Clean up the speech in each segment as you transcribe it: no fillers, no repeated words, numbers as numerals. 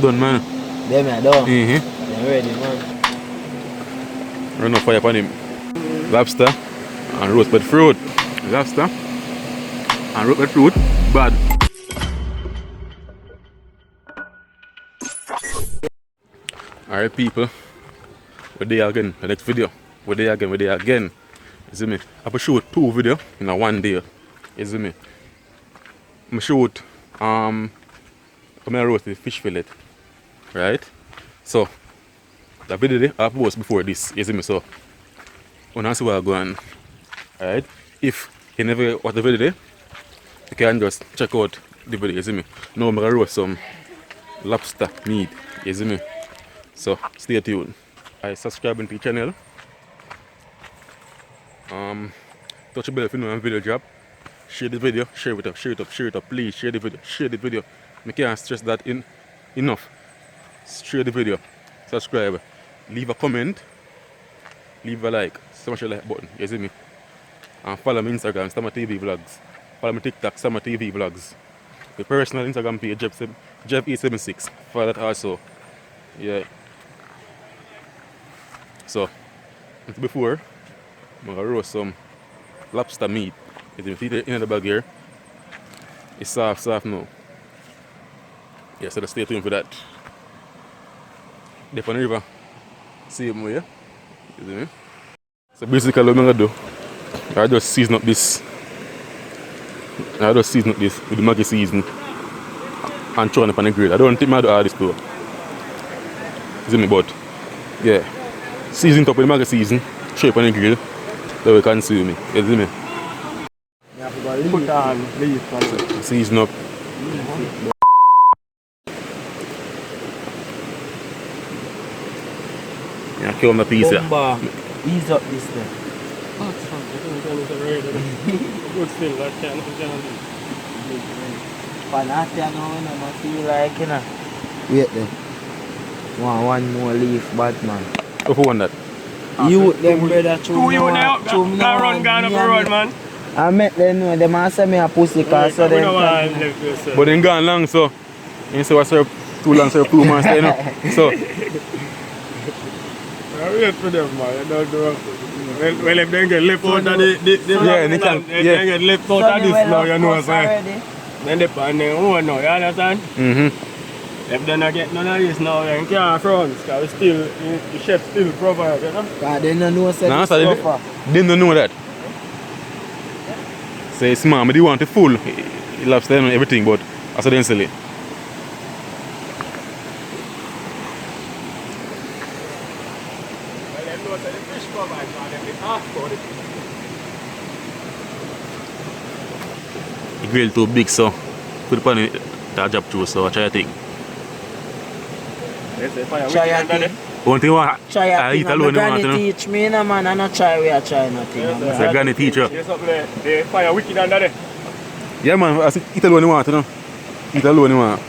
done, man. Them are done. Mm-hmm. They're ready, man. Run up fire upon him. Lobster and roasted fruit. Lobster and roasted fruit. Bad. Alright, people. We're there again. The next video. We're there again. You see me? I will shoot 2 videos in a one day. You see me? I shoot I'm gonna roast the fish fillet. Right? So the video I post before this, you see me? So when I see what I'm going, alright? If you never watch the video, you can just check out the video, you see me? Now I'm gonna roast some lobster meat, you see me? So stay tuned. Subscribe to the channel. Touch the bell if you know a video drop. Share the video, share it up, please share the video. I can't stress that enough. Share the video, subscribe, leave a comment, leave a like, smash the like button, you see me? And follow me Instagram, Summer TV Vlogs. Follow me TikTok, Summer TV Vlogs. The personal Instagram page, Jeff876. Follow that also. Yeah. So, before, I'm gonna roast some lobster meat. You see it in the bag here. It's soft now. Yeah, so stay tuned for that. They're on the river. Same way, yeah? You see me? So basically what I'm gonna do, I just season up this. With the Maggi season and throw it up on the grill. I don't think I do all this though. You see me? But yeah. Season it up with the Maggi season, throw it on the grill, so we can see me. You see me? Put on leaf. Season up. Yeah, kill my piece here. Ease up this thing. Oh, it's fine. Good still, that can be. Panatia now, I feel like, you know. Wait then. One more leaf, Batman. Who won that? You, them brother, Who you now? That run gone up the road, man. I met them know, them answer me a pussy car, so them but they gone long, so you say what's serve too long, serve 2 months, you know. So I wait for them, man. You don't do it. Well, if they get left out of they get left out of this now, you know what I'm saying? Then they pan their own now, you understand? If they not get none of this now, you can't front, because the chef still provide, you know? Because they don't know they don't know that. Say it's smart, but they want the full lobster and everything, but that's what they sell it. The grill too big, so put it on it, that job too, so I try to think. One thing I eat alone, my granny teach me, no man, I not try, we are trying nothing. It's a granny teacher. Yes, up there, the fire wicked under there. Yeah man, I eat alone you want, you know. Eat alone you want.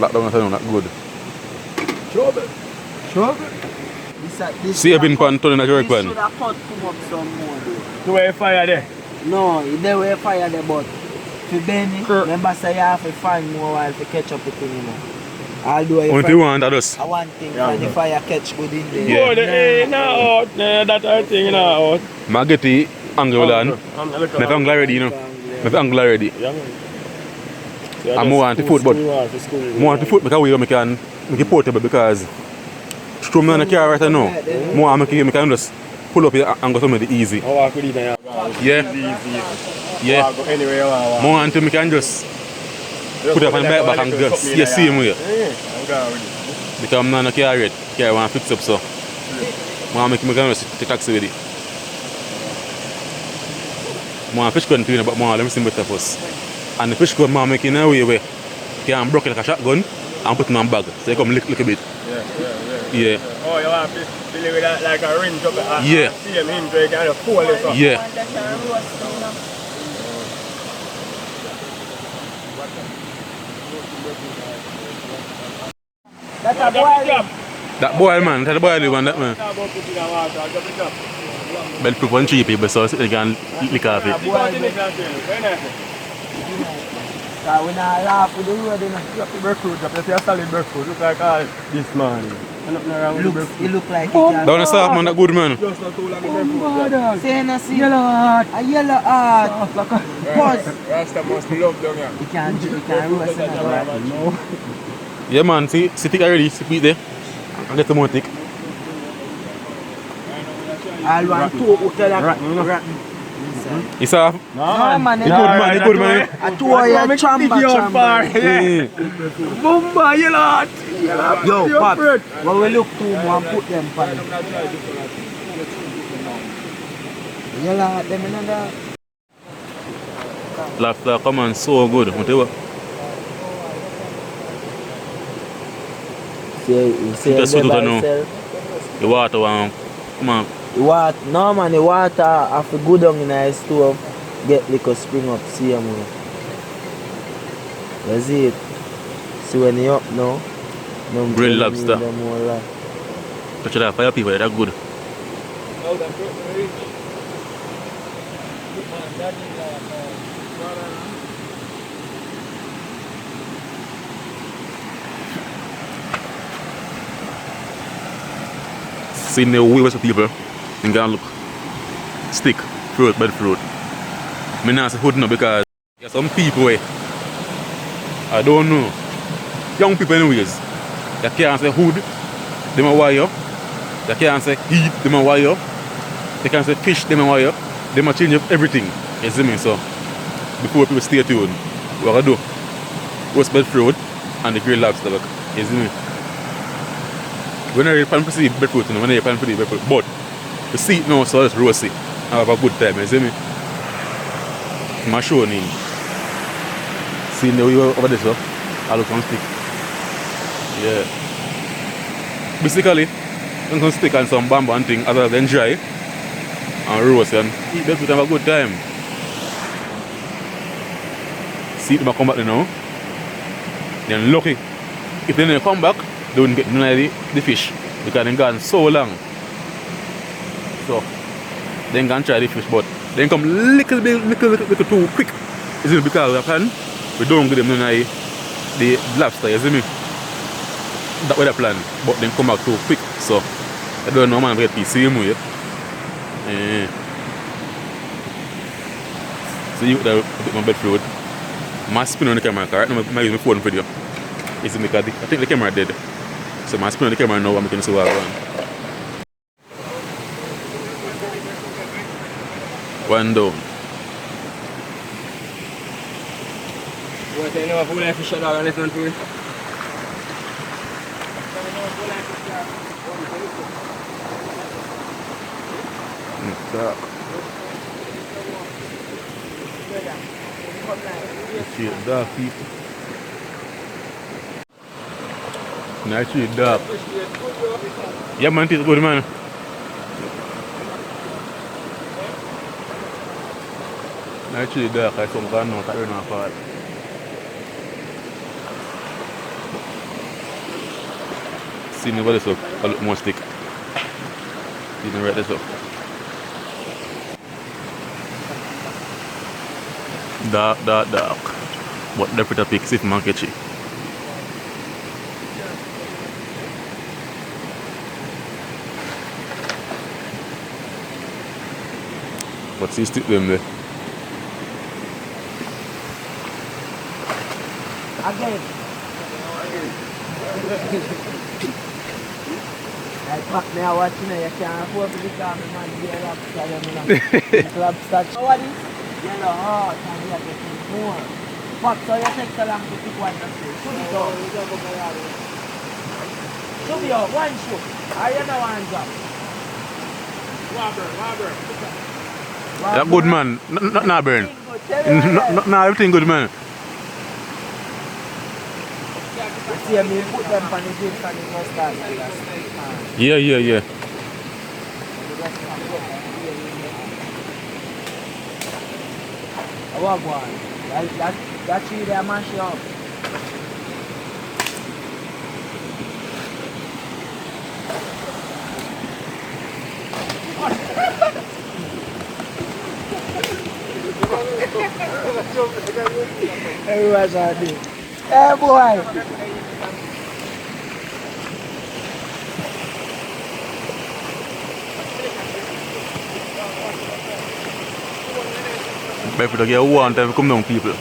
Lockdown is not good. Trouble. See, I've been pan turning a jerk pan. This should have cut come up some more. Do a fire there? No, there were fire there, but to Benny, remember say you have to find more while to catch up with him, you know. I'll do a What you want, that I want thing, and the fire catch good in there. Yeah. Oh, the air now out, that other thing now out. I get the angle on. My angle already, you know. My angle already. I want the food, but I want the food because we can make it portable because strum on the car right now. More I can just pull up here and go somewhere easy. Oh, I could even yeah. Yeah. Anyway, more until we can just put it up on the back and just see the same way. Because I'm not carry it. Carry one fix up so. I make me just take taxi with it. More fish gun but more let me see better first. And the fish gun I make in a way where you can broke it like a shotgun and put it in a bag. So you come lick a bit. Yeah. Oh, you want to fill it with that, like a rim top? Yeah. Same him so you can pull it up. Yeah. That's a boil. That boil, man. That's the boil one, that man. BreadFruit one cheap people, so you can lick off it. When I laugh with the road, you know. BreadFruit, just a solid BreadFruit. Look like all this man. It look like it can. Down the soft, man, that good, man. Just not too long BreadFruit. Say no, see. Yellow heart. A yellow heart. Pause. Rasta must love down here. You can roast it now. Yeah, man. See thick already. See it there. And get some more thick. I want two rotten. It's soft. No, man. It's good, man. I two of your chamba. Bumba, yellow heart. Yo, Pop. When we look to more and put them on. Yellow heart, them in there. Lobster, come on, so good. I'll tell you what. See, Just put it on now. The water, come on. No man, the water after go down in the stove, get little spring up, see them. You see it? See when you up now? Grilled lobster. Touch that fire people, that's good. See the way what's people, you can look. Stick, fruit, BreadFruit. I not say hood now because there's some people I don't know. Young people anyways. They can't say hood, they might wire. They can't say heat, they might wire. They can't say fish, they might wire. They might change up everything. You see me? So before people stay tuned, what I do? Roast BreadFruit and the grilled lobster. Look. You see me? When I plan to see BreadFruit, when I plan to see BreadFruit, but to see it now, so let's roast it and have a good time, you see me? I'm showing him. See the way over there, so I look on stick. Yeah. Basically, I'm going to stick on some bamboo and thing other than dry and roast and eat BreadFruit and have a good time. See it, come back now. Then lucky. If they don't come back, they wouldn't get none of the fish because they've gone so long. So they can try the fish, but they come little too quick. Is it because we don't give them none of the lobster, you see me? That was the plan, but they come back too quick. So I don't know man get the same way. So you got a bit my BreadFruit. I spin on the camera, right now I use my phone video. Is it because I think the camera dead. So I spin on the camera now and I can see what I want. One down. What you know of full fish dog and listen to it? It's dark people. Naturally dark. Yeah man, it's good man. Naturally dark, I come down now, I don't know apart. See me what this up, I look more stick. See me right this up. Dark. But the pretty pick, see if man catch it. But see stick them there. Again. I pack me a watch now, you can't afford to become a man be a lobster. Lobster. So what is? Yellow heart and you are getting more. Pop, so you take so long to pick one and say, should be out. Should be out, one shoot. Or you know one drop. Wabber. Yeah, good man. Not burn. Nah, everything good man. see me put them on the chips and the mustard. Yeah. What one? That tree there mash up. Everyone's on it. Hey boy! BreadFruit to get one time to come down, people.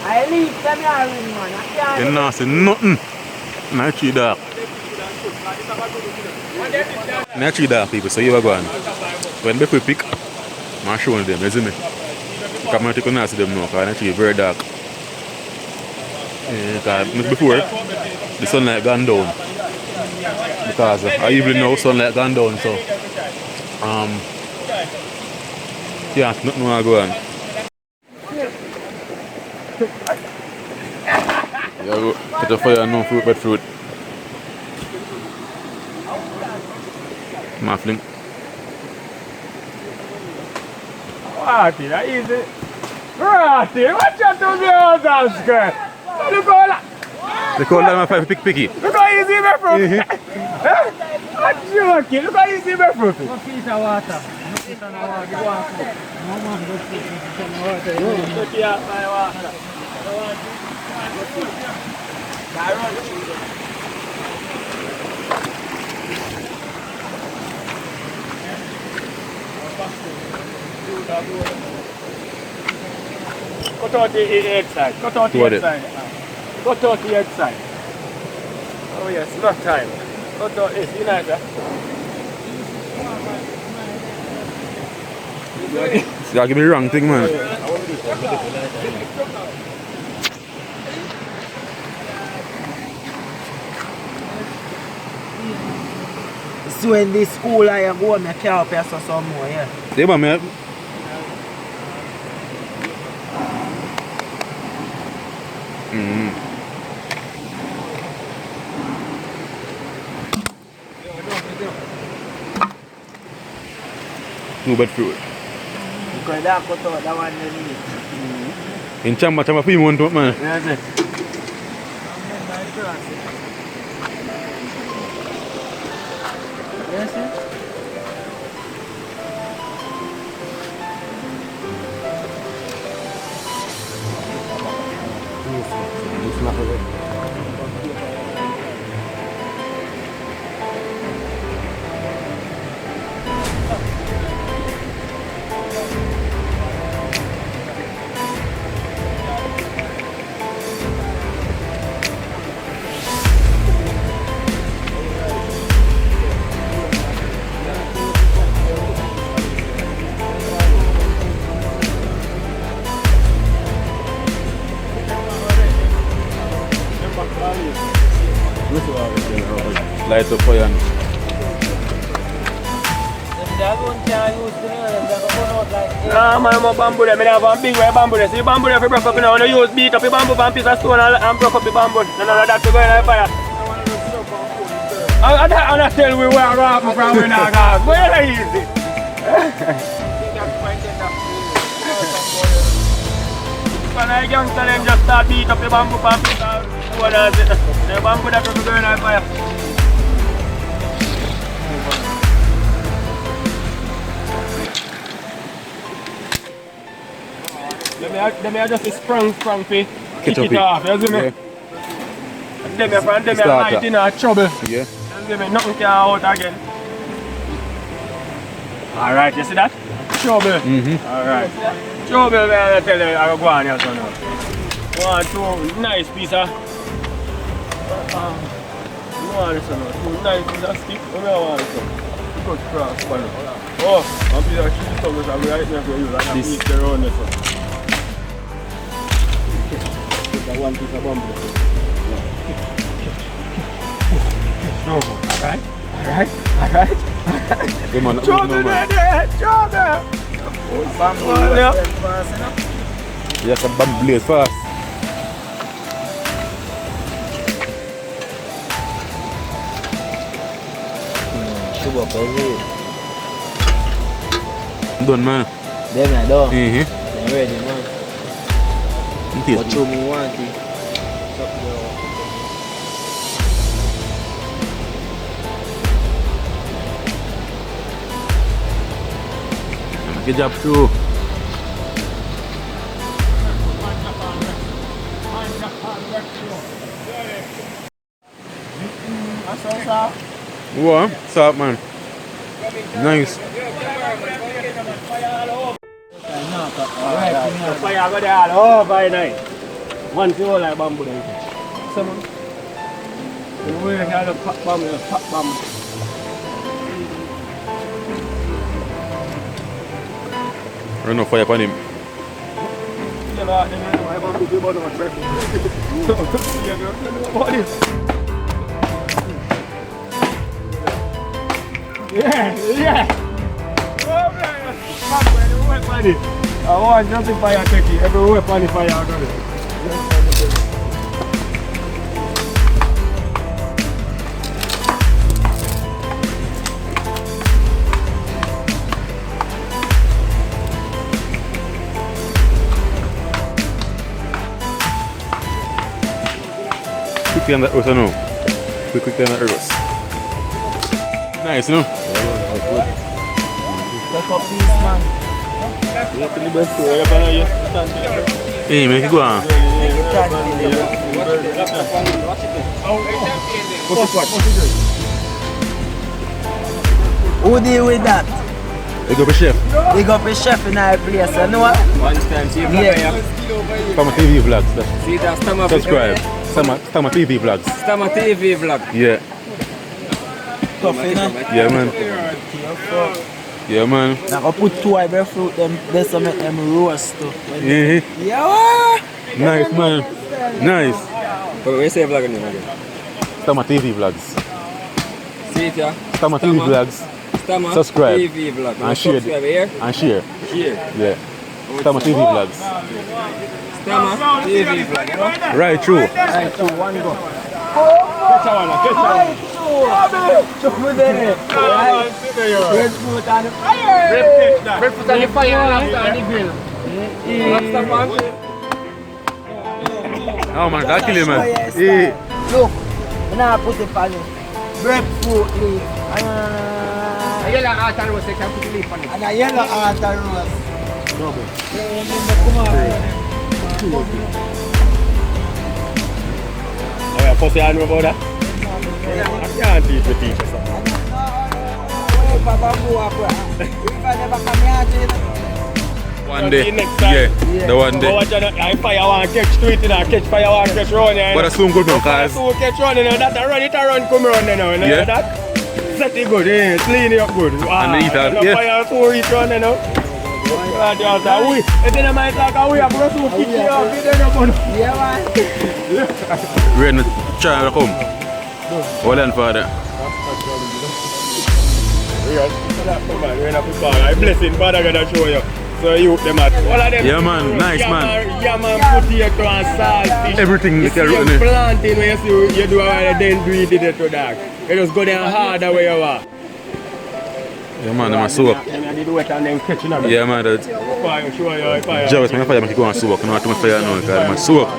I leave them here, man. I can't. You not see nothing. Not tree dark. Not tree dark, people. So you are going. When BreadFruit pick, I'm showing them, you see me? Because I'm not see them now, because the tree is very dark. Because before, the sunlight gone down. Because even now, sunlight gone down, so yeah, nothing more go on. Yeah, go get a fire and no fruit, BreadFruit. Muffling. What? That easy. Right, what you do the other skirt? Look all that. They call that my five picky. Look how easy BreadFruit. What joking? Look how easy BreadFruit. No feet of water. No feet of water. Go on. No man, go feet of water. Look here, my water. Cut out the head side. Cut out the head side. Cut out the head side. Oh yes, not time. Cut out this. You know that. You give me the wrong thing, man. So when this school I go, I can't help you some more, yeah. Yeah, man. No BreadFruit. Because that cut out that one then In chamba for you want to, man. Yes, sir. Yes, sir. Light up fire. Nah, man, I'm a bamboo there. I have a big white bamboo there. See, bamboo there, if you break up, you know, when you use beat up the bamboo and piece of stone and break up the bamboo. None of that to go in the fire. And I tell we where I go from when I go. Very easy. When I youngster, them just start beat up the bamboo and piece of stone and the bamboo that will go in the fire. Them are just a sprung for kick it off, you see me? Them are right in trouble. Yeah. You see me? Nothing can out again. Alright, you see that? Trouble. Alright. Trouble, man, I tell you, I go on here, so now. One, two, nice piece of... Two nice piece of stick. What do I want to do? Good cross, man. Oh, one piece of cheese tongues are right there for you. And a piece around this one. One piece of bamboo. Alright. Shoulder there! Shoulder! Bamboo, You have to bump blaze fast. Sugar pellet. Done, man. Them I done. Mm-hmm. Them ready, man. What you me want it? Good job, too. Wow, soft, man. Nice. Fire go there, oh, very nice. One feel like bamboo then. Someone. The way you have the pop bomb. Run no fire upon him. Yeah. I want nothing fire take it. Every weapon is fire got it. Quickly on that earth, no? Quickly on that earth. Nice, no? Look up this, man. Hey, man, go on. Who deal with that? Big up a chef. Big up a chef in our place, you know what? Stama TV vlogs. See that Stama Subscribe. Stama TV vlogs. Stama TV vlog. Yeah. Tough, you know? Yeah, man. Yeah, man. Now I put two BreadFruit, them, this to make them roast too. Yeah. Yeah. Nice, man. Nice. But we say vlog name again. Stama TV vlogs. See it, yeah? Stama TV vlogs. Stama Subscribe. TV vlog. And share. Subscribe here. And share. Share. Yeah. Stama TV vlogs. Stama TV vlog, you know? Right through. Right, two, one go. Catch one. BreadFruit on the fire. BreadFruit on the fire, Lobster on the grill. Lobster pan. Oh, man, that kill him, man. Yeah. Look, I'm not put it on it. BreadFruit leaf. A yellow heart and roast, you can put the leaf on it. And a yellow heart and roast. Double. Oh, yeah, pussy, I know about that. I can't teach the teacher something. One day. Next time. Yeah, the one day. But watch out, I fire one catch to it, catch fire one catch run. But that's soon good, man, cause... So catch run, that run, it run, come run, you know, Yeah. that? Set it good, clean it up good. And eat that, yeah. Fire so it run, you know. And then I might like, we have to kick it up, Yeah, man. We're in the try to come. Hold on, father. We're in a I blessing, Father God, I show you. So you them at all of them. Yeah, man, nice, man. Yeah, man, potato and saltfish. Everything you can run run. planting when you see you do it, then do it to dark. You just go there hard the way you are. Yeah, man, I'm a soak. And I did wet and then catching them. Yeah, man, that's... Fire, show you fire. Jarvis, my fire, I go and soak. I don't want to fire now, because I'm a soak. You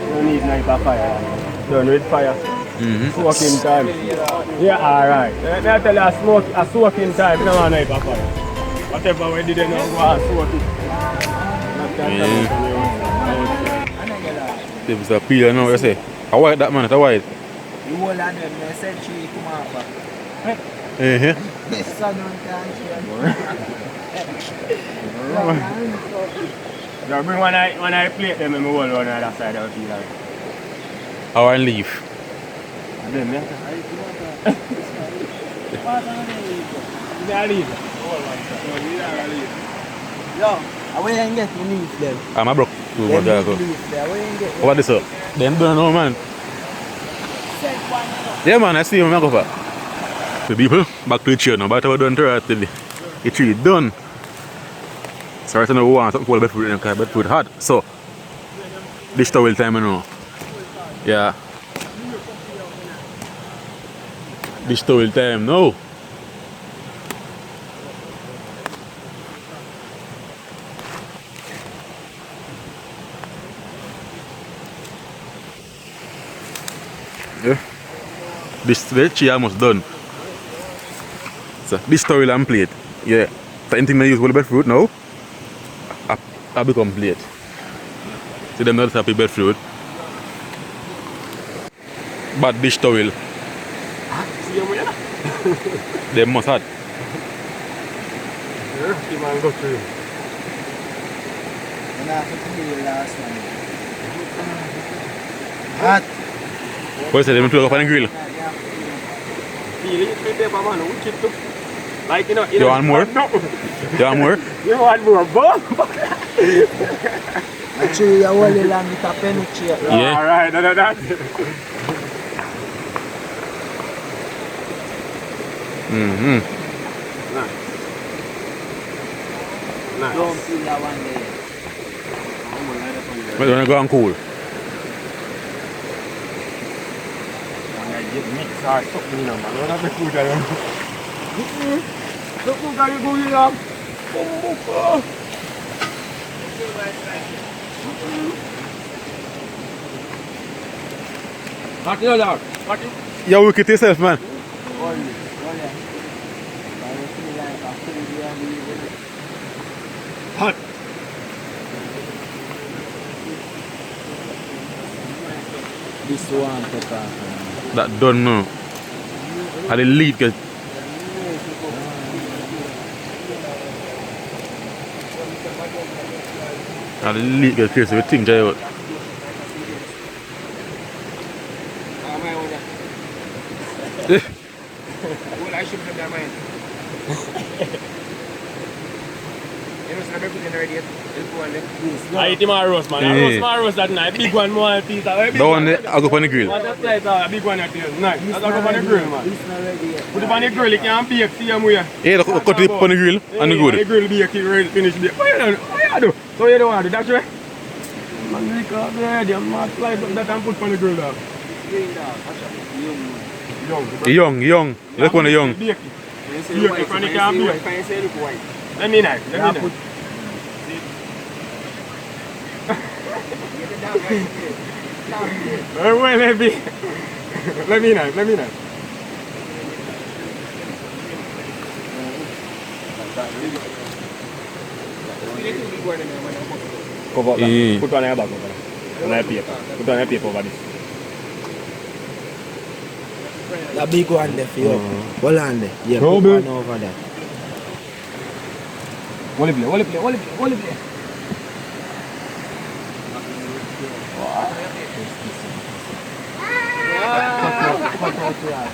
don't need knife of fire. Done with fire. Soaking time. Yeah, alright. Let me tell you, a soaking time, you don't want knife of fire. Whatever we did, you know, go and soak it. Yeah. If it's a peel, now, you say. How wide that, man? How wide? The whole of them, they said she come off. Yeah. The sun on can't Yeah, when I plate them, I'm going on the other side of the like. Hour and leave. And then, yeah. Leave. Yo, where you get the leaf then? I'm a broke too much ago. Leaf there, where you get What is up? Then don't know, man. Yeah, man, I see him. I go for. The people back to the chair now. But I done to right till the tree done. So right now we want something called BreadFruit because BreadFruit hot. So dish towel time now. Yeah. Dish towel time now. Yeah. This veggie almost done. So this towel and plate. Yeah. So anything I use with BreadFruit now, I become plate. See them not happy BreadFruit. But dish towel. They must hot. The man go through. And I have to do the last one. Hot. What is it? They throw it up on the grill. Like, you know, You want more? No. You want more? You want more, boss? Actually, you hold it long with a penny chair. Yeah. Alright, that. Mm-hmm. Nice. Nice. Don't feel that one there. But you want to go and cool. Get mix or something, you know, man. Don't have to food around. Look, how you go here, man. Hot you dog. Hot you. You wicked yourself, man. Hold it. I feel like I feel really Hot. this one pepper. That done now. How the lead get. How the lead get crazy. We think Jay out. Well, I should have that mind. You know, so I'm putting already. I eat my roast, man. I roast my roast that night. Big one more piece. The one that I go on the grill. A big one that is nice. That's go on the grill, man. This not ready yet. Put it on the grill. You can't bake same way. Yeah, cut it on the grill and the The good. grill bake it ready finish bake. What you do? So you don't want to do that way? Man, make up ready. I'm not slice up that and put on the grill dog. Young. Young. Look on the young. Bake it. Bake it from the can bake. Let me know. Well, let me know. Cover that. Put on your bag over there. On your paper. Put on your paper over this. The big one there for you. Hold on there. Yeah, No, put big. one over there. Hold it play. Cut out the heart.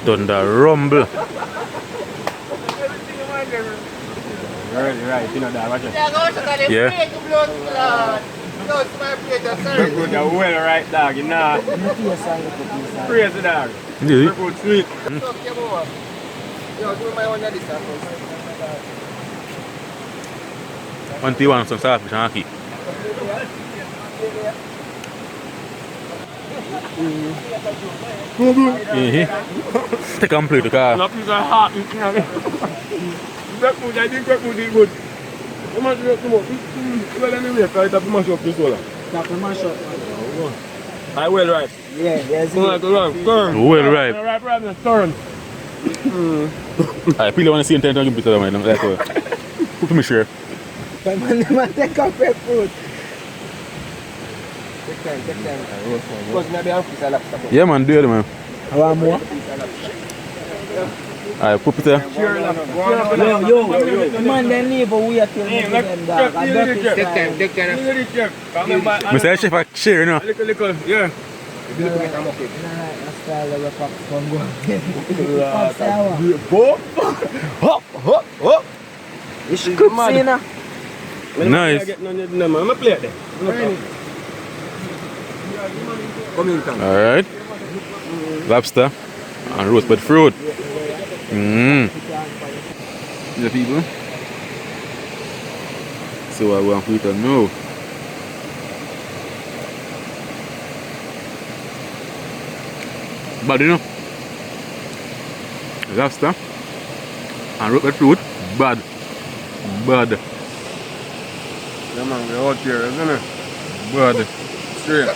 Thunder rumble. Right, you know that, watch it. Yeah. Good, well right, dog, you know. Crazy, dog. Yeah. Good, sweet. One tea one some saltfish and ackee. Take and play the car. Not piece of heart. That food, I think that food is good. How much you have to make? Well, anyway, I have to mash up this one. Tap the mash up. I will, right. Yeah, there's Turn. Well, right. Right, turn. I really want to see him turn to give it to them. Like, put me sure. Come on, man, take up your food. Take time. Because maybe I'll piece of lobster. Yeah, man, do it, man. I want more. Alright, put it there. Yo, the man them neighbor wait till me give them dog. I don't Take time. Mr. Chef, I share, you know. Little, yeah. You know, like that style of the fox come go. Fox hour. Hop. You should cook, see, now. Nice. I'm going to play it there. Come in, come. Alright. Lobster And roasted fruit. Mmm. The people. So I want to know. Bad, you know? Lobster and roasted fruit, bad. Bad. Yeah, man, we're out here, isn't it? Bad. Straight.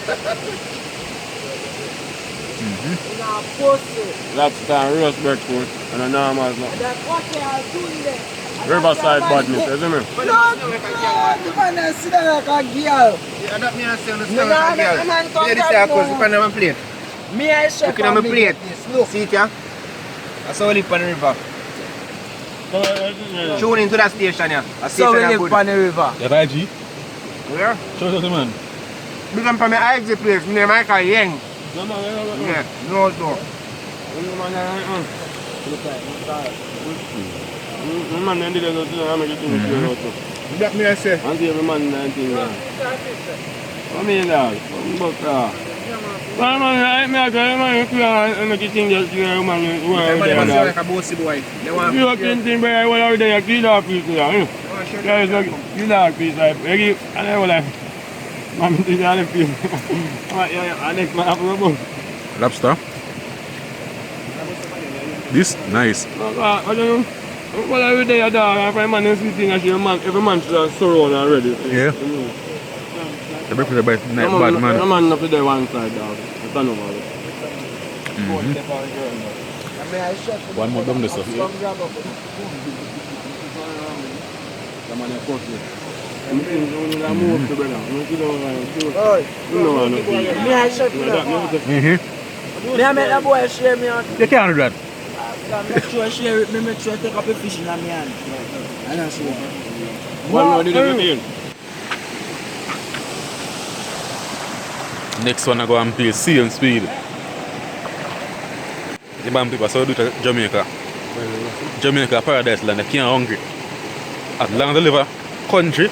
Lobster and roast breadfruit and a normal Riverside badness, isn't it? No, the man sit down like a girl. Yeah, that me and say on the stand like a girl. Yeah, this is a cause you can have a plate. Me I chef Look at my and plate. this. Look. See it, yeah? That's how we live on the river. Tune into that station, yeah. I see So we it live good. on the river. You have IG? Where? Show us the man. Big up from my IG place, my name Michael Yang. No, man, Yeah, no, no. The man then did it, I'm going to do it. That me I say. And see every man 19 now. Come in, dog. Come on, I make it think that you're a man who are Man, there, they dog. like a bossy boy. They want You can think by what are there, kill that piece there. Yeah, it's like, kill that piece, like, and I was like, I'm in the other piece. Yeah, next man, I'm going to Lobster. This nice. I don't know. Well, every day I dog, I find man is sitting and every man should have surround already. Yeah. The breakfast is nice, bad No man. man up there one side, dog. I don't know about it. One more down this stuff. The man is costly. I'm thinking I move to brother. No, Me I chef you know. Me I make the boy share me out. You can't do that. Make sure share it. Me make sure take up a fish in my hand. And I share. One more did everything. Next one I go and pay same speed. The man people so do it in Jamaica. Jamaica paradise land, you can't hungry. As long as you live a country,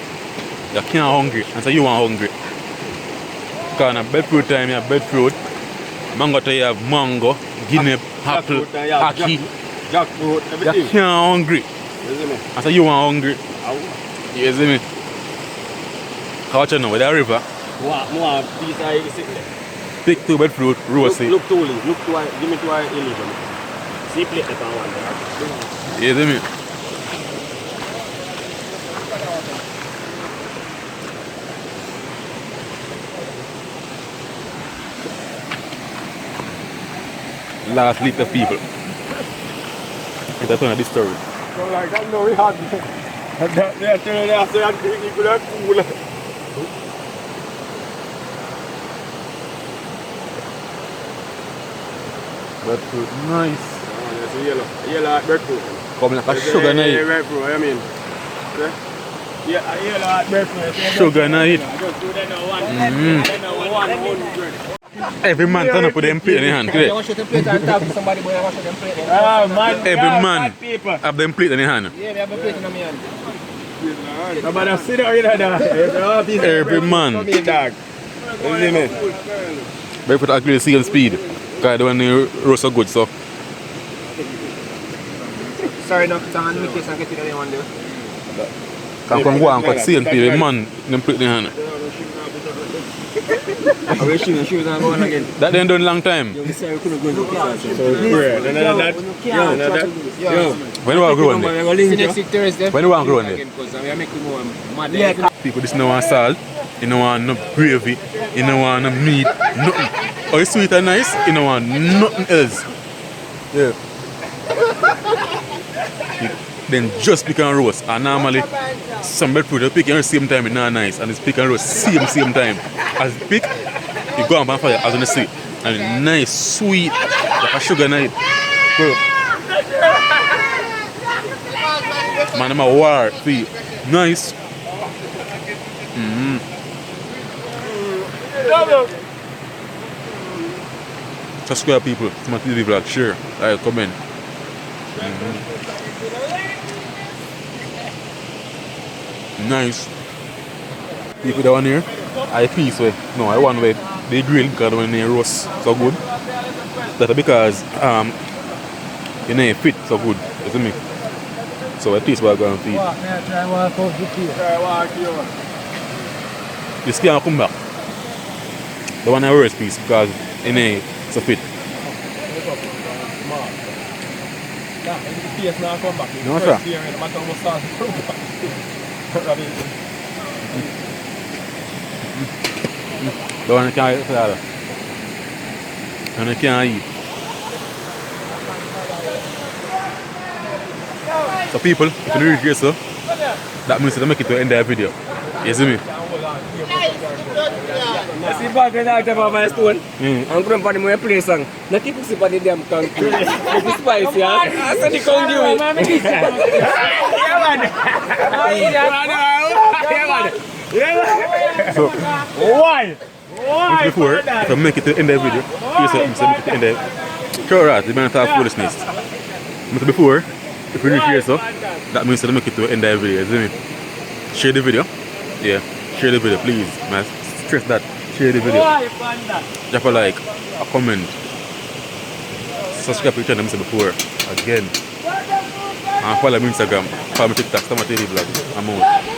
you can't hungry. And so you are hungry. Because in breadfruit time you have breadfruit. Mango time you have mango, guinea, apple, ackee. Jackfruit, You everything. can't hungry. You see me? And so you are hungry. You see me? How you know with the river? More piece I sit there. Pick two breadfruit, roast it. Look to Lee. Look to give me to I illusion. See plate that I want there. You see me? Last little people. That's one of this story. So like I know we had that they are telling us that you could have cool. Breadfruit, nice. It's a yellow breadfruit. Come like a sugar night. Breadfruit, I mean. Yeah, a yellow breadfruit. Sugar night. Just do that now one. Every man turn up with them plate in their hand. You want to shoot a plate and talk to somebody, boy, I want to shoot them plate. Man. Every man People. have them plate in their hand. Yeah, they have a plate in my hand. Nobody sit down here, dog. Every man. Come here, dog. You see me? Breadfruit actually the same speed. Because the one they roast so good, so. Sorry, no, I'm going to make and get it anyone do. Come from go and cut same speed. Every man them plate in their hand. I wish shoes and going again. That they done long time. So it's great. Yo. When you want to grow on there? See next week Thursday. When you want to grow on there? Because we are making more mad. Yeah. People this no want salt, you don't want no gravy, you don't want no meat, nothing. Oh, it's sweet and nice, you don't want nothing else. Yeah. Then just pick and roast. And normally some breadfruit you pick at the same time it's not nice. And it's pick and roast same time. As you pick, you go on bonfire as you see. And it's nice, sweet, like a sugar night. Bro. Man, I'm a war, see. Nice. Subscribe people, to my TV vlog, share, like, comment. Nice. People that one here, I piece way. No, I one way. They grill because when they roast so good. That's because You know, it fit so good. You see me? So at least we're going to feed. Try walk out the pier. Try walk here. This can't come back. The one I worst piece because you know it's a fit. Yeah, and the piece now come back. No, sir. Here, no matter how much sauce you put back. The one I can't eat. The one I can't eat. So people, if you reach here, so that means they make it to the end of the video. You see me? I see back when I have my stone. I'm going to my play song. Not keep pussy for the damn country. It's spicy, huh? I said the country. So Why? before, if I make it to the end of the video, you say make it to the end of the video. Sure, right, the man talk foolishness. But before, if you reach here, so that means they make it to the end of the video. You see me? Share the video. Yeah, share the video, please. Man, stress that. Share the video. Drop a like, a comment. Subscribe to the channel I said before. Again. And follow me on Instagram. Follow me on TikTok. Stop my TV vlog. I'm out.